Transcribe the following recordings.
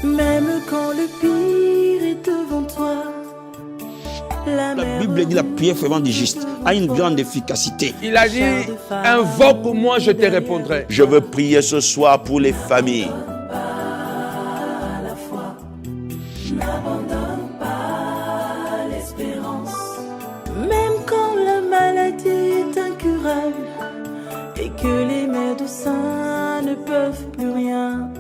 Même quand le pire est devant toi. La Bible dit la prière fervente du juste a une grande efficacité. Il a dit, invoque-moi, je te répondrai. Je veux prier ce soir pour les familles. N'abandonne pas l'espérance. Même quand la maladie est incurable et que les médecins ne peuvent plus rien.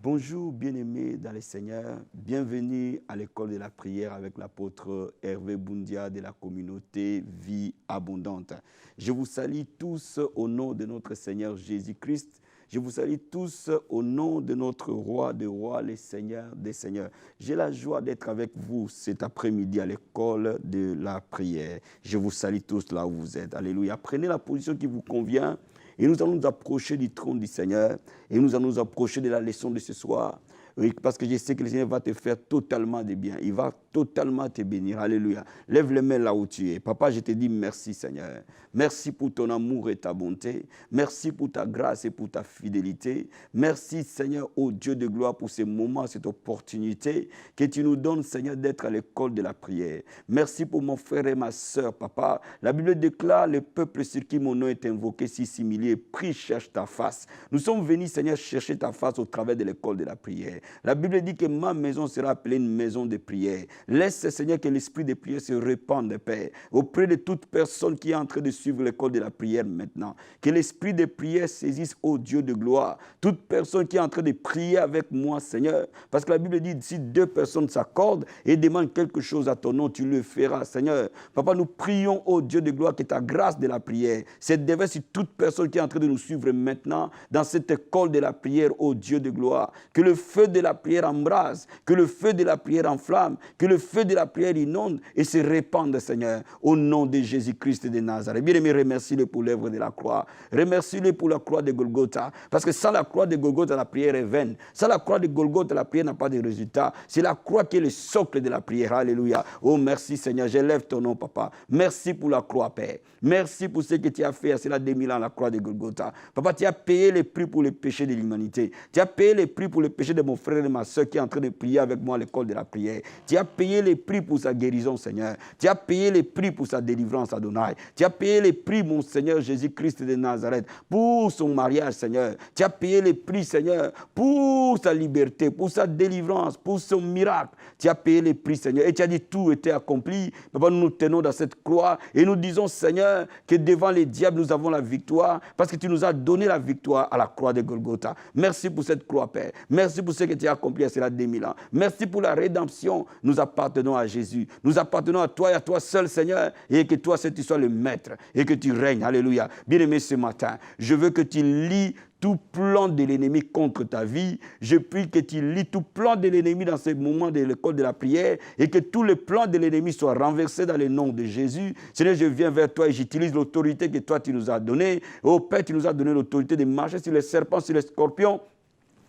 Bonjour bien-aimés dans le Seigneur, bienvenue à l'école de la prière avec l'apôtre Hervé Boundia de la communauté Vie Abondante. Je vous salue tous au nom de notre Seigneur Jésus-Christ. Je vous salue tous au nom de notre Roi des rois, le Seigneur des seigneurs. J'ai la joie d'être avec vous cet après-midi à l'école de la prière. Je vous salue tous là où vous êtes. Alléluia. Prenez la position qui vous convient. Et nous allons nous approcher du trône du Seigneur. Et nous allons nous approcher de la leçon de ce soir. Oui, parce que je sais que le Seigneur va te faire totalement de bien. Il va totalement te bénir. Alléluia. Lève les mains là où tu es. Papa, je te dis merci, Seigneur. Merci pour ton amour et ta bonté. Merci pour ta grâce et pour ta fidélité. Merci, Seigneur, ô Dieu de gloire, pour ces moments, cette opportunité que tu nous donnes, Seigneur, d'être à l'école de la prière. Merci pour mon frère et ma sœur, Papa. La Bible déclare, le peuple sur qui mon nom est invoqué, si similier, prie, cherche ta face. Nous sommes venus, Seigneur, chercher ta face au travers de l'école de la prière. La Bible dit que ma maison sera appelée une maison de prière. Laisse, Seigneur, que l'esprit de prière se répande, Père, auprès de toute personne qui est en train de suivre l'école de la prière maintenant. Que l'esprit de prière saisisse, ô Dieu de gloire, toute personne qui est en train de prier avec moi, Seigneur. Parce que la Bible dit, si deux personnes s'accordent et demandent quelque chose à ton nom, tu le feras, Seigneur. Papa, nous prions, ô Dieu de gloire, que ta grâce de la prière se déverse sur toute personne qui est en train de nous suivre maintenant dans cette école de la prière, ô Dieu de gloire. Que le feu de la prière embrase, que le feu de la prière enflamme, que le feu de la prière inonde et se répande, Seigneur, au nom de Jésus-Christ de Nazareth. Bien-aimé, remercie-le pour l'œuvre de la croix. Remercie-le pour la croix de Golgotha. Parce que sans la croix de Golgotha, la prière est vaine. Sans la croix de Golgotha, la prière n'a pas de résultat. C'est la croix qui est le socle de la prière. Alléluia. Oh, merci, Seigneur. J'élève ton nom, Papa. Merci pour la croix, Père. Merci pour ce que tu as fait à cela 2000 ans, la croix de Golgotha. Papa, tu as payé les prix pour les péchés de l'humanité. Tu as payé les prix pour les péchés de mon frère et de ma soeur qui est en train de prier avec moi à l'école de la prière. Tu as payé les prix pour sa guérison, Seigneur. Tu as payé les prix pour sa délivrance, Adonai. Tu as payé les prix, mon Seigneur Jésus-Christ de Nazareth, pour son mariage, Seigneur. Tu as payé les prix, Seigneur, pour sa liberté, pour sa délivrance, pour son miracle. Tu as payé les prix, Seigneur. Et tu as dit tout était accompli. Papa, nous nous tenons dans cette croix et nous disons, Seigneur, que devant les diables, nous avons la victoire parce que tu nous as donné la victoire à la croix de Golgotha. Merci pour cette croix, Père. Merci pour ce que tu as accompli à cela 2000 ans. Merci pour la rédemption. Nous appartenons à Jésus. Nous appartenons à toi et à toi seul, Seigneur, et que toi, tu sois le maître et que tu règnes. Alléluia. Bien-aimé, ce matin, je veux que tu lis tout plan de l'ennemi contre ta vie. Je prie que tu lis tout plan de l'ennemi dans ces moments de l'école de la prière et que tous les plans de l'ennemi soient renversés dans le nom de Jésus. Seigneur, je viens vers toi et j'utilise l'autorité que toi, tu nous as donnée. Oh Père, tu nous as donné l'autorité de marcher sur les serpents, sur les scorpions.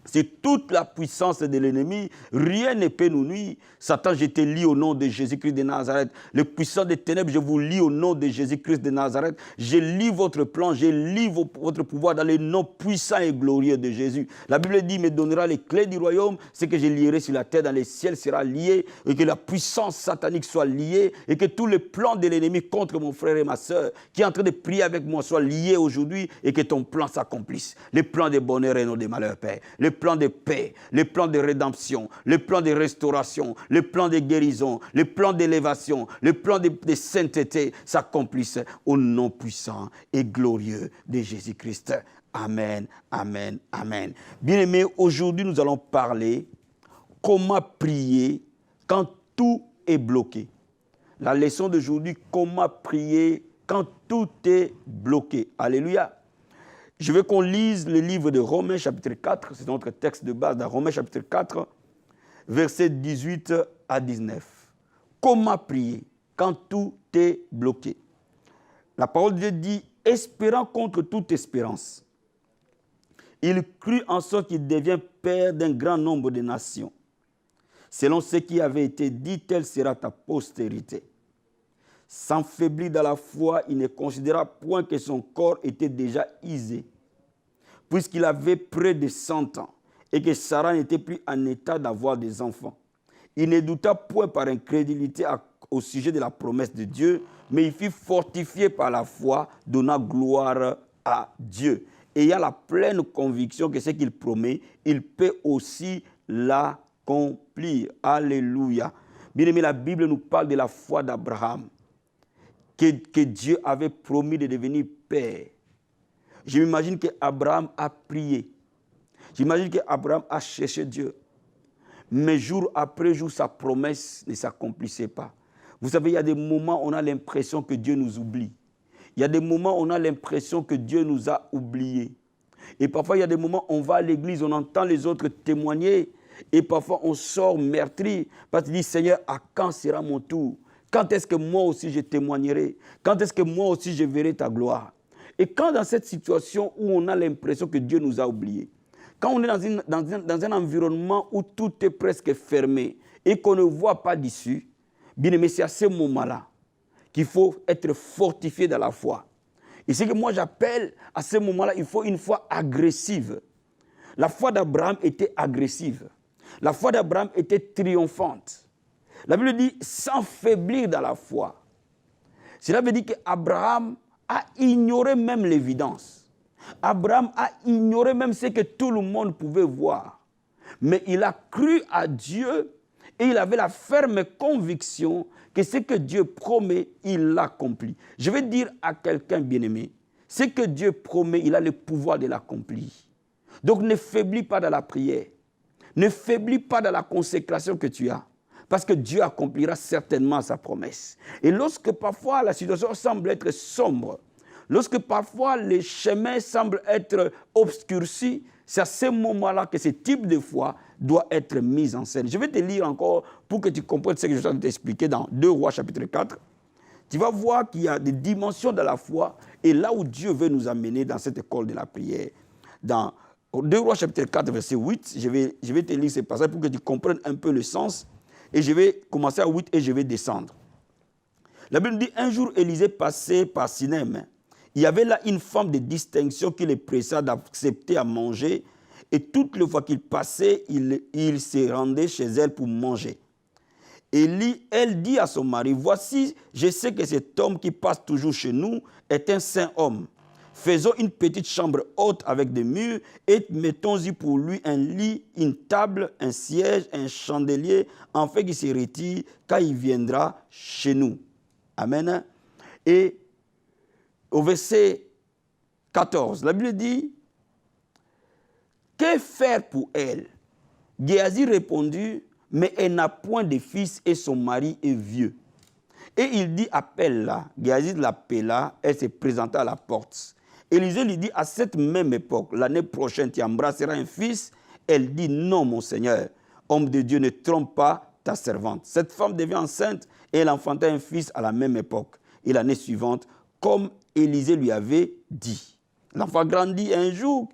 C'est toute la puissance de l'ennemi. Rien ne peut nous nuire. Satan, je te lis au nom de Jésus-Christ de Nazareth. Le puissant des ténèbres, je vous lis au nom de Jésus-Christ de Nazareth. Je lis votre plan, je lis votre pouvoir dans le nom puissant et glorieux de Jésus. La Bible dit, il me donnera les clés du royaume. Ce que je lierai sur la terre, dans les ciels sera lié. Et que la puissance satanique soit liée. Et que tous les plans de l'ennemi contre mon frère et ma soeur, qui est en train de prier avec moi, soient liés aujourd'hui. Et que ton plan s'accomplisse. Les plans de bonheur et non de malheur, Père. Les plans de paix, les plans de rédemption, les plans de restauration, les plans de guérison, les plans d'élévation, les plans de sainteté s'accomplissent au nom puissant et glorieux de Jésus-Christ. Amen, amen, amen. Bien-aimés, aujourd'hui nous allons parler comment prier quand tout est bloqué. La leçon d'aujourd'hui, comment prier quand tout est bloqué. Alléluia. Je veux qu'on lise le livre de Romains chapitre 4, c'est notre texte de base dans Romains chapitre 4, versets 18 à 19. Comment prier quand tout est bloqué? La parole de Dieu dit, espérant contre toute espérance. Il crut en sorte qu'il devient père d'un grand nombre de nations. Selon ce qui avait été dit, telle sera ta postérité. Sans faiblir dans la foi, il ne considéra point que son corps était déjà usé, puisqu'il avait près de 100 ans, et que Sarah n'était plus en état d'avoir des enfants. Il ne douta point par incrédulité au sujet de la promesse de Dieu, mais il fut fortifié par la foi, donnant gloire à Dieu. Ayant la pleine conviction que ce qu'il promet, il peut aussi l'accomplir. Alléluia. Bien aimé, la Bible nous parle de la foi d'Abraham, que Dieu avait promis de devenir père. Je m'imagine qu'Abraham a prié. J'imagine qu'Abraham a cherché Dieu. Mais jour après jour, sa promesse ne s'accomplissait pas. Vous savez, il y a des moments où on a l'impression que Dieu nous oublie. Il y a des moments où on a l'impression que Dieu nous a oubliés. Et parfois, il y a des moments où on va à l'église, on entend les autres témoigner. Et parfois, on sort meurtri parce qu'il dit, Seigneur, à quand sera mon tour? Quand est-ce que moi aussi je témoignerai? Quand est-ce que moi aussi je verrai ta gloire? Et quand dans cette situation où on a l'impression que Dieu nous a oubliés, quand on est dans un environnement où tout est presque fermé et qu'on ne voit pas d'issue, bien aimé, c'est à ce moment-là qu'il faut être fortifié dans la foi. Et ce que moi j'appelle à ce moment-là, il faut une foi agressive. La foi d'Abraham était agressive. La foi d'Abraham était triomphante. La Bible dit sans faiblir dans la foi. Cela veut dire qu'Abraham a ignoré même l'évidence. Abraham a ignoré même ce que tout le monde pouvait voir. Mais il a cru à Dieu et il avait la ferme conviction que ce que Dieu promet, il l'accomplit. Je vais dire à quelqu'un bien-aimé, ce que Dieu promet, il a le pouvoir de l'accomplir. Donc ne faiblis pas dans la prière. Ne faiblis pas dans la consécration que tu as. Parce que Dieu accomplira certainement sa promesse. Et lorsque parfois la situation semble être sombre, lorsque parfois les chemins semblent être obscurcis, c'est à ce moment-là que ce type de foi doit être mis en scène. Je vais te lire encore pour que tu comprennes ce que je suis en train de t'expliquer dans 2 Rois chapitre 4. Tu vas voir qu'il y a des dimensions de la foi et là où Dieu veut nous amener dans cette école de la prière. Dans 2 Rois chapitre 4 verset 8, je vais te lire ce passage pour que tu comprennes un peu le sens. Et je vais commencer à 8 et je vais descendre. La Bible dit, un jour Élisée passait par Sinem. Il y avait là une femme de distinction qui le pressa d'accepter à manger. Et toutes les fois qu'il passait, il se rendait chez elle pour manger. Elle dit à son mari, voici, je sais que cet homme qui passe toujours chez nous est un saint homme. Faisons une petite chambre haute avec des murs et mettons-y pour lui un lit, une table, un siège, un chandelier, afin qu'il se retire quand il viendra chez nous. Amen. Et au verset 14, la Bible dit, que faire pour elle? Géasi répondit, mais elle n'a point de fils et son mari est vieux. Et il dit, appelle-la. Géasi l'appela, elle se présenta à la porte. Élisée lui dit, à cette même époque, l'année prochaine, tu embrasseras un fils. Elle dit, non, mon Seigneur, homme de Dieu, ne trompe pas ta servante. Cette femme devient enceinte et elle enfanta un fils à la même époque. Et l'année suivante, comme Élisée lui avait dit. L'enfant grandit un jour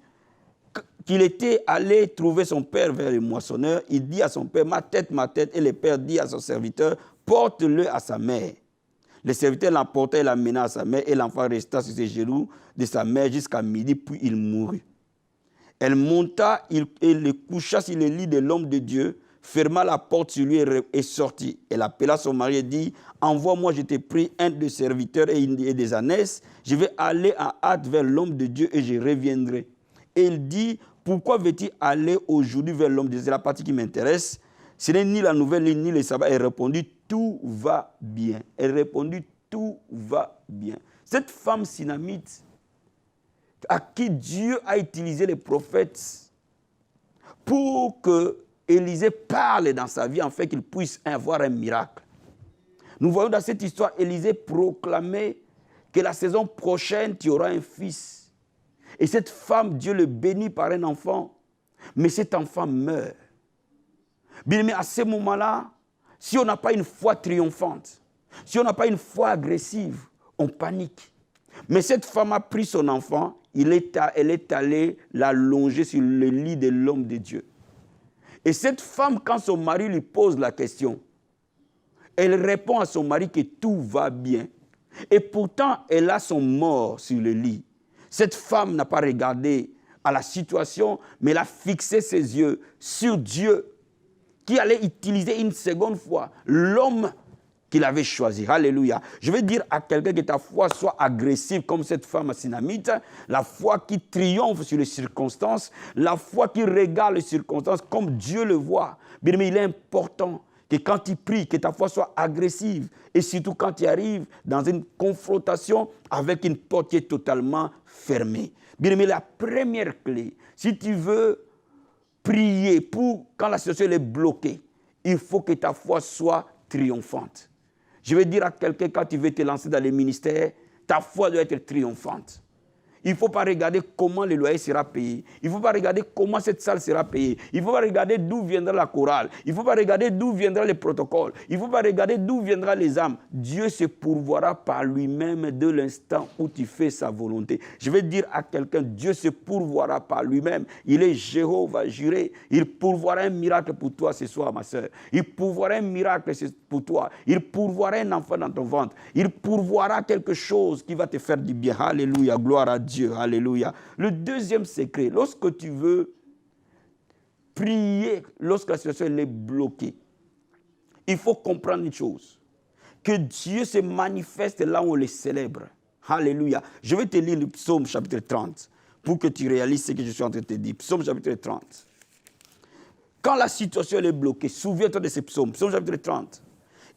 qu'il était allé trouver son père vers le moissonneur. Il dit à son père, ma tête, et le père dit à son serviteur, porte-le à sa mère. Le serviteur l'emporta et l'amena à sa mère, et l'enfant resta sur ses genoux de sa mère jusqu'à midi, puis il mourut. Elle monta et le coucha sur le lit de l'homme de Dieu, ferma la porte sur lui et sortit. Elle appela son mari et dit, envoie-moi, je t'ai pris un de serviteurs et des ânesses, je vais aller en hâte vers l'homme de Dieu et je reviendrai. Et il dit, pourquoi veux-tu aller aujourd'hui vers l'homme de Dieu? C'est la partie qui m'intéresse. Ce n'est ni la nouvelle ni le sabbat. Elle répondit, tout va bien. Elle répondit, tout va bien. Cette femme Sinamite, à qui Dieu a utilisé les prophètes pour que Élisée parle dans sa vie, en fait qu'il puisse avoir un miracle. Nous voyons dans cette histoire, Élisée proclamer que la saison prochaine, tu auras un fils. Et cette femme, Dieu le bénit par un enfant, mais cet enfant meurt. Bien aimé, à ce moment-là, si on n'a pas une foi triomphante, si on n'a pas une foi agressive, on panique. Mais cette femme a pris son enfant, elle est allée l'allonger sur le lit de l'homme de Dieu. Et cette femme, quand son mari lui pose la question, elle répond à son mari que tout va bien. Et pourtant, elle a son mort sur le lit. Cette femme n'a pas regardé à la situation, mais il a fixé ses yeux sur Dieu, qui allait utiliser une seconde fois l'homme qu'il avait choisi. Alléluia. Je veux dire à quelqu'un que ta foi soit agressive comme cette femme Sunamite, la foi qui triomphe sur les circonstances, la foi qui regarde les circonstances comme Dieu le voit. Bien aimé, il est important que quand tu pries, que ta foi soit agressive et surtout quand tu arrives dans une confrontation avec une porte qui est totalement fermée. Bien aimé, la première clé, si tu veux prier pour quand la situation est bloquée, il faut que ta foi soit triomphante. Je vais dire à quelqu'un, quand tu veux te lancer dans les ministères, ta foi doit être triomphante. Il ne faut pas regarder comment le loyer sera payé. Il ne faut pas regarder comment cette salle sera payée. Il ne faut pas regarder d'où viendra la chorale. Il ne faut pas regarder d'où viendra les protocoles. Il ne faut pas regarder d'où viendra les âmes. Dieu se pourvoira par lui-même de l'instant où tu fais sa volonté. Je vais dire à quelqu'un, Dieu se pourvoira par lui-même. Il est Jéhovah Jireh. Il pourvoira un miracle pour toi ce soir, ma soeur. Il pourvoira un miracle pour toi. Il pourvoira un enfant dans ton ventre. Il pourvoira quelque chose qui va te faire du bien. Alléluia, gloire à Dieu. Alléluia. Le deuxième secret, lorsque tu veux prier, lorsque la situation est bloquée, il faut comprendre une chose, que Dieu se manifeste là où on le célèbre. Alléluia. Je vais te lire le psaume chapitre 30 pour que tu réalises ce que je suis en train de te dire. Psaume chapitre 30. Quand la situation est bloquée, souviens-toi de ce psaume, psaume chapitre 30.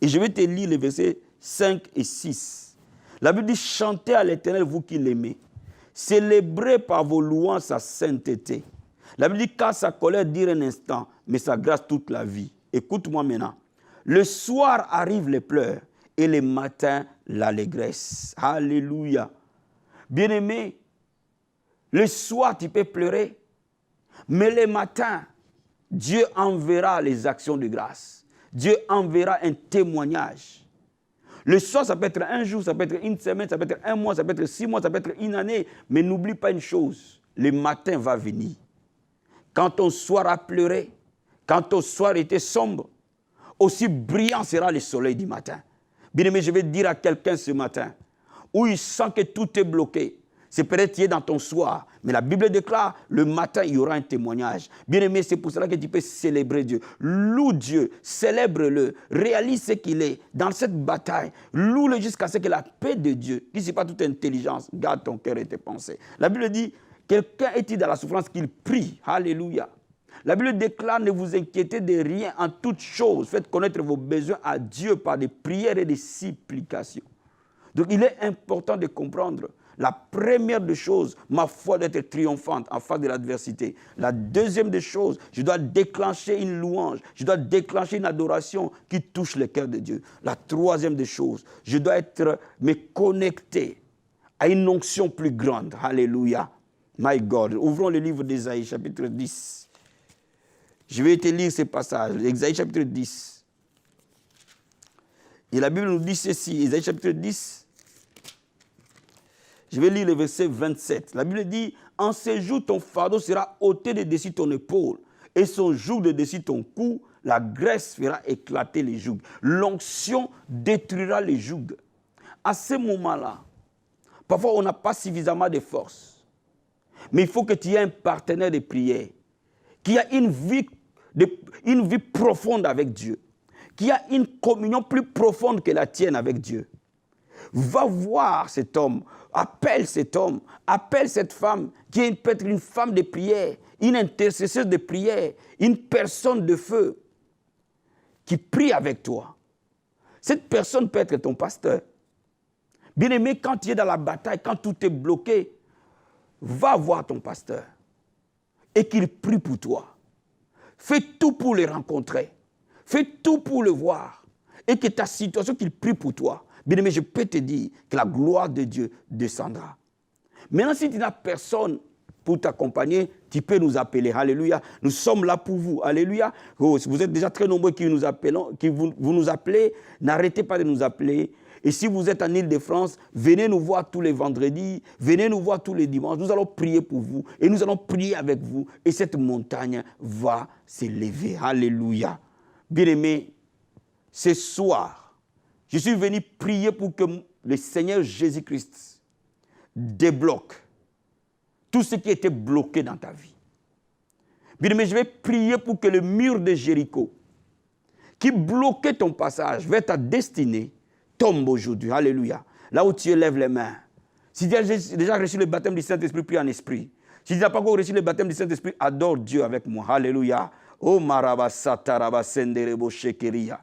Et je vais te lire les versets 5 et 6. La Bible dit, chantez à l'Éternel, vous qui l'aimez. Célébrez par vos louanges sa sainteté. La Bible dit, car sa colère dure un instant, mais sa grâce toute la vie. Écoute-moi maintenant. Le soir arrivent les pleurs et le matin l'allégresse. Alléluia. Bien-aimé, le soir tu peux pleurer, mais le matin, Dieu enverra les actions de grâce. Dieu enverra un témoignage. Le soir, ça peut être un jour, ça peut être une semaine, ça peut être un mois, ça peut être 6 mois, ça peut être une année. Mais n'oublie pas une chose, le matin va venir. Quand ton soir a pleuré, quand ton soir était sombre, aussi brillant sera le soleil du matin. Bien aimé, je vais dire à quelqu'un ce matin, où il sent que tout est bloqué. C'est peut-être dans ton soir, mais la Bible déclare, le matin, il y aura un témoignage. Bien aimé, c'est pour cela que tu peux célébrer Dieu. Loue Dieu, célèbre-le, réalise ce qu'il est dans cette bataille. Loue-le jusqu'à ce que la paix de Dieu, qui n'est pas toute intelligence, garde ton cœur et tes pensées. La Bible dit, quelqu'un est-il dans la souffrance qu'il prie. Alléluia. La Bible déclare, ne vous inquiétez de rien en toute chose. Faites connaître vos besoins à Dieu par des prières et des supplications. Donc il est important de comprendre. La première des choses, ma foi doit être triomphante en face de l'adversité. La deuxième des choses, je dois déclencher une louange, je dois déclencher une adoration qui touche le cœur de Dieu. La troisième des choses, je dois me connecter à une onction plus grande. Alléluia. My God. Ouvrons le livre d'Ésaïe, chapitre 10. Je vais te lire ce passage, Ésaïe, chapitre 10. Et la Bible nous dit ceci, Ésaïe, chapitre 10. Je vais lire le verset 27. La Bible dit, en ce jour, ton fardeau sera ôté de dessus ton épaule, et son joug de dessus ton cou, la graisse fera éclater les jougs. L'onction détruira les jougs. À ce moment-là, parfois on n'a pas suffisamment de force, mais il faut que tu aies un partenaire de prière, qui a une vie profonde avec Dieu, qui a une communion plus profonde que la tienne avec Dieu. Va voir cet homme, appelle cet homme, appelle cette femme qui est peut-être une femme de prière, une intercesseuse de prière, une personne de feu qui prie avec toi. Cette personne peut être ton pasteur. Bien-aimé, quand tu es dans la bataille, quand tout est bloqué, va voir ton pasteur et qu'il prie pour toi. Fais tout pour le rencontrer. Fais tout pour le voir et que ta situation, qu'il prie pour toi. Bien-aimé, je peux te dire que la gloire de Dieu descendra. Maintenant, si tu n'as personne pour t'accompagner, tu peux nous appeler. Alléluia. Nous sommes là pour vous. Alléluia. Oh, si vous êtes déjà très nombreux qui nous appelons, vous nous appelez, n'arrêtez pas de nous appeler. Et si vous êtes en Île-de-France, venez nous voir tous les vendredis, venez nous voir tous les dimanches. Nous allons prier pour vous et nous allons prier avec vous. Et cette montagne va s'élever. Alléluia. Bien-aimé, ce soir, je suis venu prier pour que le Seigneur Jésus-Christ débloque tout ce qui était bloqué dans ta vie. Bien, mais je vais prier pour que le mur de Jéricho, qui bloquait ton passage vers ta destinée, tombe aujourd'hui. Alléluia. Là où tu élèves les mains. Si tu as déjà reçu le baptême du Saint-Esprit, prie en esprit. Si tu n'as pas encore reçu le baptême du Saint-Esprit, adore Dieu avec moi. Alléluia. Oh maraba sataraba senderebo shekeria.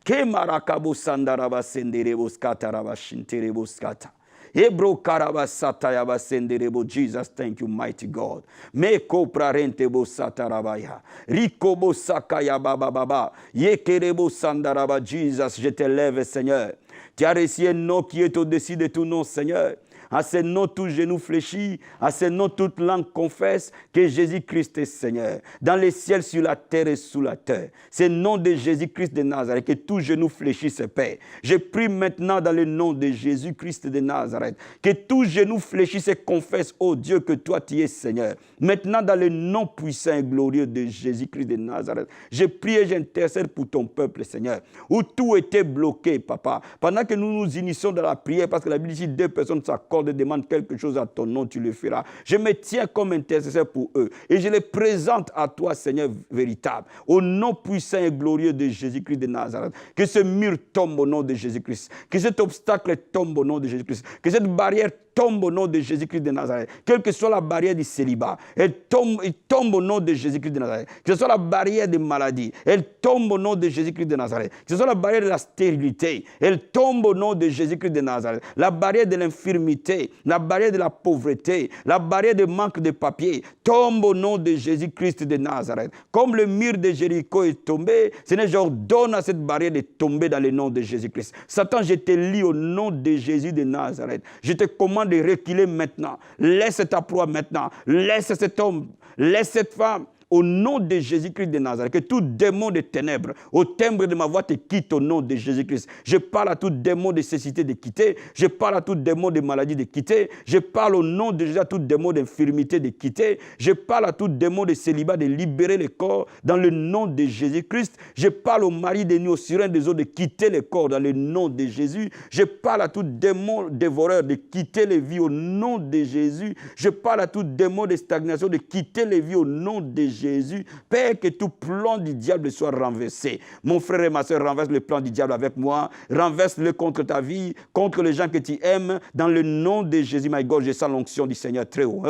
Ke marakabo sandaraba senderebo skataraba shinterebo skata. Ebro karaba satayaba senderebo. Jesus, thank you, mighty God. Meko prarentebo satarabaya. Rikobo sakaya baba baba. Yekerebo sandaraba. Jesus, je t'élève, Seigneur. Tu as reçu un nom qui est au-dessus de tout nom, Seigneur. À ce nom, tout genou fléchit. À ce nom, toute langue confesse que Jésus-Christ est Seigneur. Dans les ciels, sur la terre et sous la terre. C'est le nom de Jésus-Christ de Nazareth que tout genou fléchisse, Père. Je prie maintenant dans le nom de Jésus-Christ de Nazareth que tout genou fléchisse et confesse, oh Dieu, que toi tu es Seigneur. Maintenant, dans le nom puissant et glorieux de Jésus-Christ de Nazareth, je prie et j'intercède pour ton peuple, Seigneur, où tout était bloqué, Papa. Pendant que nous nous initions dans la prière, parce que la Bible dit 2 personnes s'accordent, demande quelque chose à ton nom, tu le feras. Je me tiens comme intercesseur pour eux et je les présente à toi, Seigneur véritable, au nom puissant et glorieux de Jésus-Christ de Nazareth. Que ce mur tombe au nom de Jésus-Christ, que cet obstacle tombe au nom de Jésus-Christ, que cette barrière tombe au nom de Jésus-Christ de Nazareth. Quelle que soit la barrière du célibat, elle tombe au nom de Jésus-Christ de Nazareth. Que ce soit la barrière des maladies, elle tombe au nom de Jésus-Christ de Nazareth. Que ce soit la barrière de la stérilité, elle tombe au nom de Jésus-Christ de Nazareth. La barrière de l'infirmité, la barrière de la pauvreté, la barrière de manque de papier, tombe au nom de Jésus-Christ de Nazareth. Comme le mur de Jéricho est tombé, Seigneur, j'ordonne à cette barrière de tomber dans le nom de Jésus-Christ. Satan, je te lis au nom de Jésus de Nazareth. Je te commande de reculer maintenant. Laisse ta proie maintenant. Laisse cet homme, laisse cette femme. Au nom de Jésus-Christ de Nazareth, que tout démon de ténèbres, au timbre de ma voix, te quitte au nom de Jésus-Christ. Je parle à tout démon de cécité de quitter. Je parle à tout démon de maladie de quitter. Je parle au nom de Jésus à tout démon d'infirmité de quitter. Je parle à tout démon de célibat de libérer le corps dans le nom de Jésus-Christ. Je parle au mari des nuits, au sirène des eaux de quitter le corps dans le nom de Jésus. Je parle à tout démon dévoreur de quitter les vies au nom de Jésus. Je parle à tout démon de stagnation de quitter les vies au nom de Jésus. Père, que tout plan du diable soit renversé. Mon frère et ma soeur, renverse le plan du diable avec moi. Renverse-le contre ta vie, contre les gens que tu aimes. Dans le nom de Jésus, my God, je sens l'onction du Seigneur très haut.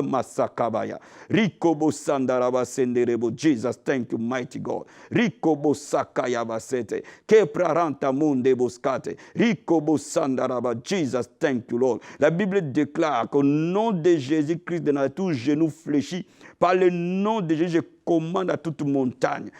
Rikobo sandaraba senderebo. Jesus, thank you, mighty God. Rikobo sakayaba sete. Kepraranta munde boskate. Rikobo sandaraba. Jesus, thank you, Lord. La Bible déclare qu'au nom de Jésus-Christ de Nazareth, tout genou fléchit. Par le nom de Jésus, je commande à toute montagne,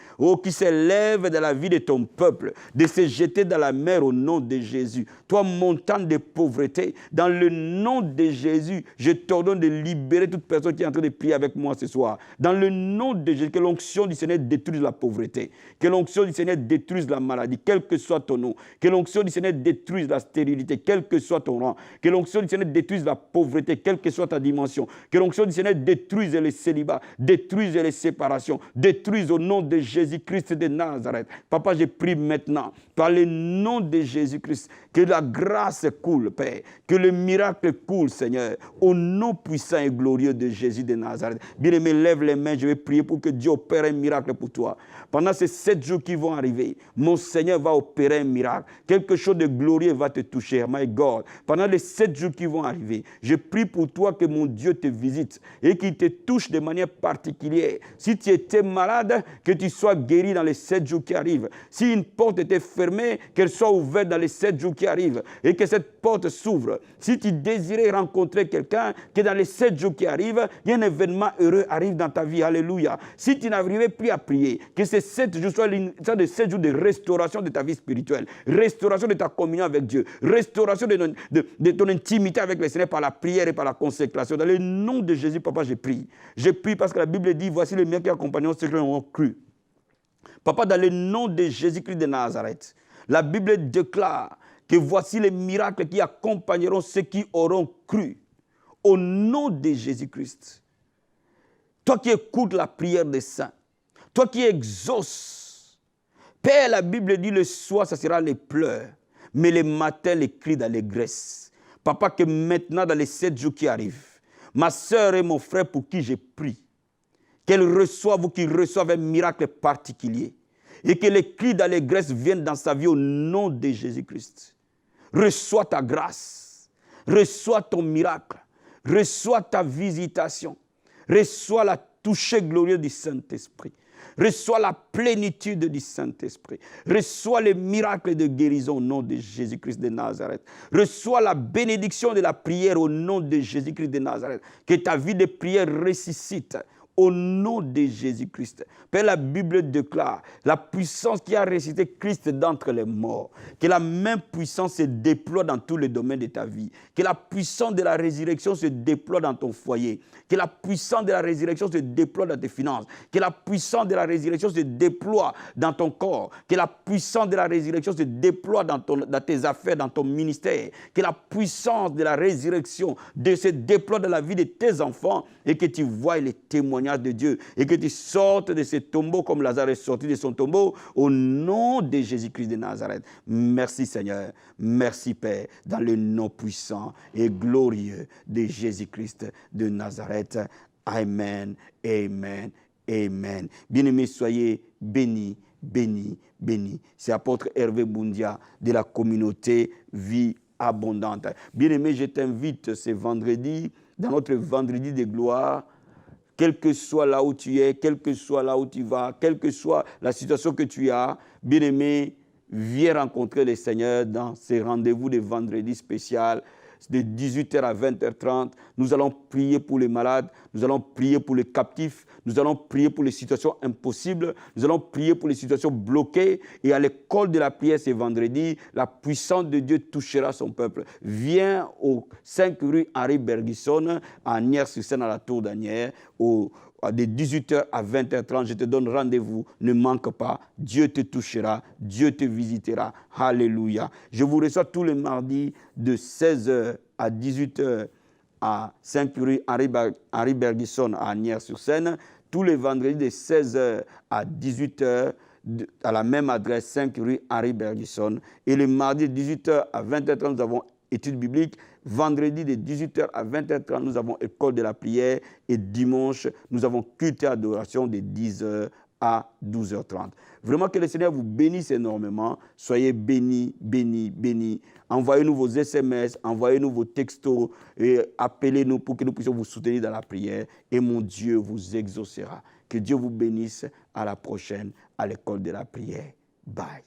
qui s'élève de la vie de ton peuple, de se jeter dans la mer au nom de Jésus. Toi, montagne de pauvreté, dans le nom de Jésus, je t'ordonne de libérer toute personne qui est en train de prier avec moi ce soir. Dans le nom de Jésus, que l'onction du Seigneur détruise la pauvreté, que l'onction du Seigneur détruise la maladie, quel que soit ton nom, que l'onction du Seigneur détruise la stérilité, quel que soit ton rang, que l'onction du Seigneur détruise la pauvreté, quelle que soit ta dimension, que l'onction du Seigneur détruise les célibats, détruise les séparations, détruise au nom de Jésus-Christ de Nazareth. Papa, je prie maintenant, par le nom de Jésus-Christ, que la grâce coule, Père, que le miracle coule, Seigneur, au nom puissant et glorieux de Jésus de Nazareth. Bien-aimé, lève les mains, je vais prier pour que Dieu opère un miracle pour toi. Pendant ces 7 jours qui vont arriver, mon Seigneur va opérer un miracle. Quelque chose de glorieux va te toucher, my God. Pendant les 7 jours qui vont arriver, je prie pour toi que mon Dieu te visite et qu'il te touche de manière particulière. Si tu étais malade, que tu sois guéri dans les 7 jours qui arrivent. Si une porte était fermée, qu'elle soit ouverte dans les 7 jours qui arrivent et que cette porte s'ouvre. Si tu désirais rencontrer quelqu'un, que dans les 7 jours qui arrivent, il y a un événement heureux arrive dans ta vie. Alléluia. Si tu n'arrivais plus à prier, que ces 7 jours soient de 7 jours de restauration de ta vie spirituelle, restauration de ta communion avec Dieu, restauration de ton intimité avec le Seigneur par la prière et par la consécration. Dans le nom de Jésus, Papa, je prie. Je prie parce que la Bible dit, voici les miens qui accompagneront ceux qui ont cru. Papa, dans le nom de Jésus-Christ de Nazareth, la Bible déclare que voici les miracles qui accompagneront ceux qui auront cru. Au nom de Jésus-Christ. Toi qui écoutes la prière des saints, toi qui exauces, Père, la Bible dit le soir, ça sera les pleurs, mais le matin, les cris d'allégresse. Papa, que maintenant, dans les 7 jours qui arrivent, ma sœur et mon frère pour qui j'ai prié, qu'elle reçoive ou qu'il reçoive un miracle particulier et que les cris d'allégresse viennent dans sa vie au nom de Jésus-Christ. Reçois ta grâce, reçois ton miracle, reçois ta visitation, reçois la toucher glorieuse du Saint-Esprit. Reçois la plénitude du Saint-Esprit. Reçois les miracles de guérison au nom de Jésus-Christ de Nazareth. Reçois la bénédiction de la prière au nom de Jésus-Christ de Nazareth. Que ta vie de prière ressuscite au nom de Jésus-Christ. Père, la Bible déclare la puissance qui a ressuscité Christ d'entre les morts. Que la même puissance se déploie dans tous les domaines de ta vie. Que la puissance de la résurrection se déploie dans ton foyer. Que la puissance de la résurrection se déploie dans tes finances. Que la puissance de la résurrection se déploie dans ton corps. Que la puissance de la résurrection se déploie dans tes affaires, dans ton ministère. Que la puissance de la résurrection se déploie dans la vie de tes enfants et que tu vois les témoignages de Dieu et que tu sortes de ce tombeau comme Lazare est sorti de son tombeau au nom de Jésus-Christ de Nazareth. Merci Seigneur, merci Père, dans le nom puissant et glorieux de Jésus-Christ de Nazareth. Amen, amen, amen. Bien-aimés, soyez bénis, bénis, bénis. C'est apôtre Hervé Boundia de la communauté Vie Abondante. Bien-aimé, je t'invite ce vendredi, dans notre vendredi de gloire, quel que soit là où tu es, quel que soit là où tu vas, quelle que soit la situation que tu as, bien-aimé, viens rencontrer le Seigneur dans ces rendez-vous de vendredi spécial, de 18h à 20h30. Nous allons prier pour les malades, nous allons prier pour les captifs, nous allons prier pour les situations impossibles, nous allons prier pour les situations bloquées. Et à l'école de la prière ce vendredi, la puissance de Dieu touchera son peuple. Viens au 5 rue Henri Bergson, à Agnières-sur-Seine, à la Tour d'Agnières, de 18h à 20h30, je te donne rendez-vous. Ne manque pas. Dieu te touchera. Dieu te visitera. Alléluia. Je vous reçois tous les mardis de 16h à 18h à 5 rue Henri Bergson à Agnières-sur-Seine. Tous les vendredis de 16h à 18h à la même adresse, 5 rue Henri Bergson. Et le mardi de 18h à 20h30, nous avons études bibliques. Vendredi de 18h à 20h30, nous avons école de la prière. Et dimanche, nous avons culte et adoration de 10h à 12h30. Vraiment que le Seigneur vous bénisse énormément. Soyez bénis, bénis, bénis. Envoyez-nous vos SMS, envoyez-nous vos textos et appelez-nous pour que nous puissions vous soutenir dans la prière. Et mon Dieu vous exaucera. Que Dieu vous bénisse. À la prochaine à l'école de la prière. Bye.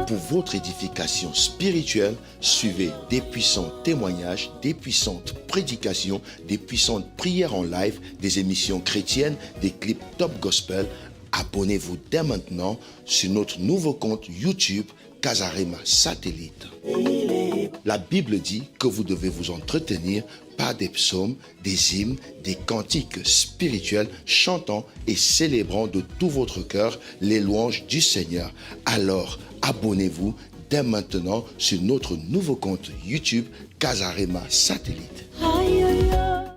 Pour votre édification spirituelle, suivez des puissants témoignages, des puissantes prédications, des puissantes prières en live, des émissions chrétiennes, des clips top gospel. Abonnez-vous dès maintenant sur notre nouveau compte YouTube Casarema Satellite. La Bible dit que vous devez vous entretenir par des psaumes, des hymnes, des cantiques spirituels, chantant et célébrant de tout votre cœur les louanges du Seigneur. Alors, abonnez-vous dès maintenant sur notre nouveau compte YouTube Casarema Satellite.